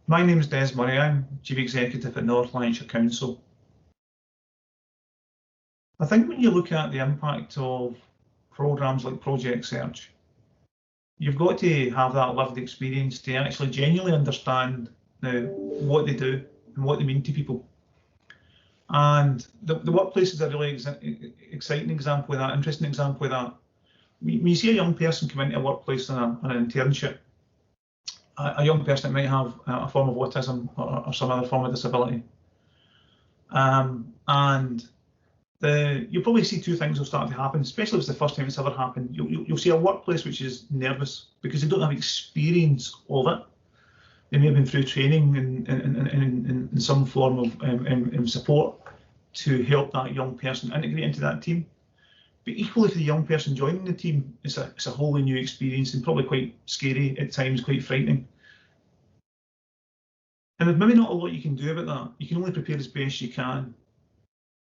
My name is Des Murray. I'm Chief Executive at North Lanarkshire Council. I think when you look at the impact of programmes like Project SEARCH, you've got to have that lived experience to actually genuinely understand what they do and what they mean to people. And the workplace is a really exciting example of that, interesting example of that. When you see a young person come into a workplace on an internship, a young person that might have a form of autism or some other form of disability, and you'll probably see two things will start to happen, especially if it's the first time it's ever happened. You'll see a workplace which is nervous because they don't have experience of it. They may have been through training in some form of support to help that young person integrate into that team. But equally for the young person joining the team, it's a wholly new experience and probably quite scary at times, quite frightening. And there's maybe not a lot you can do about that. You can only prepare as best you can.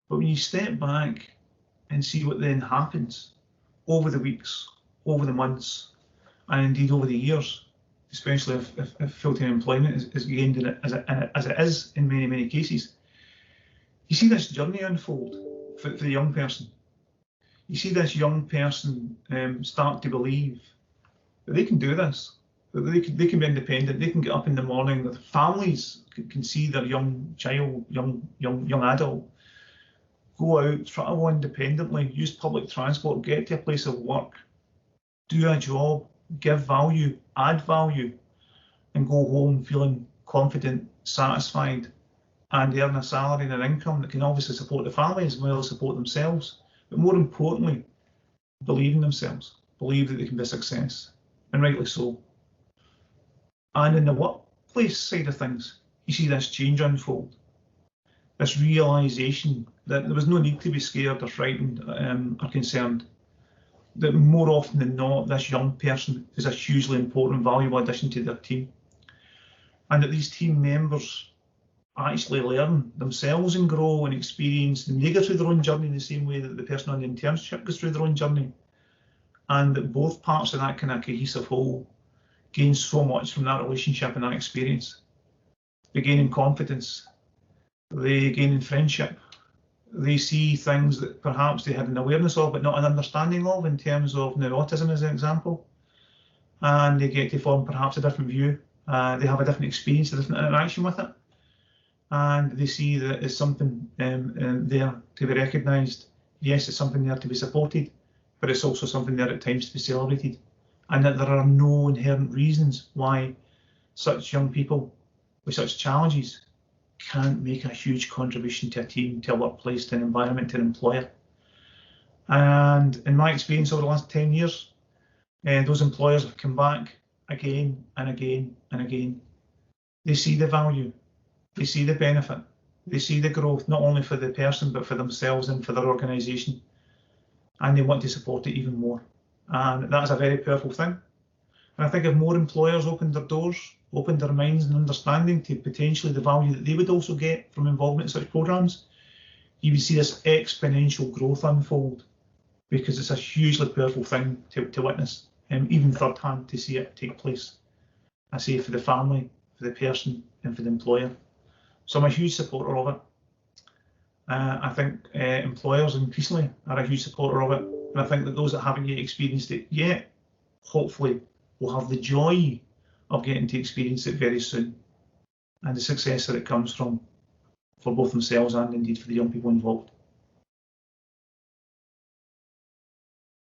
But when you step back and see what then happens over the weeks, over the months, and indeed over the years, especially if full-time employment is gained in it, as it is in many, many cases, you see this journey unfold for the young person. You see this young person start to believe that they can do this, that they can be independent, they can get up in the morning, that families can see their young child, young adult, go out, travel independently, use public transport, get to a place of work, do a job, give value, add value, and go home feeling confident, satisfied, and earn a salary and an income that can obviously support the family as well as support themselves. But more importantly, believe in themselves, believe that they can be a success, and rightly so. And in the workplace side of things, you see this change unfold, this realisation that there was no need to be scared or frightened or concerned, that more often than not, this young person is a hugely important, valuable addition to their team, and that these team members actually learn themselves and grow and experience, and they go through their own journey in the same way that the person on the internship goes through their own journey, and that both parts of that kind of cohesive whole gain so much from that relationship and that experience. They gain in confidence, they gain in friendship, they see things that perhaps they had an awareness of but not an understanding of, in terms of now autism as an example, and they get to form perhaps a different view. They have a different experience, a different interaction with it, and they see that it's something there to be recognised. Yes, it's something there to be supported, but it's also something there at times to be celebrated, and that there are no inherent reasons why such young people with such challenges can't make a huge contribution to a team, to a workplace, to an environment, to an employer. And in my experience over the last 10 years, those employers have come back again and again and again. They see the value, they see the benefit, they see the growth, not only for the person, but for themselves and for their organisation. And they want to support it even more. And that's a very powerful thing. And I think if more employers opened their doors, opened their minds and understanding to potentially the value that they would also get from involvement in such programmes, you would see this exponential growth unfold, because it's a hugely powerful thing to witness, even third hand to see it take place. I say for the family, for the person and for the employer. So I'm a huge supporter of it. I think employers increasingly are a huge supporter of it, and I think that those that haven't yet experienced it yet, hopefully will have the joy of getting to experience it very soon, and the success that it comes from for both themselves and indeed for the young people involved.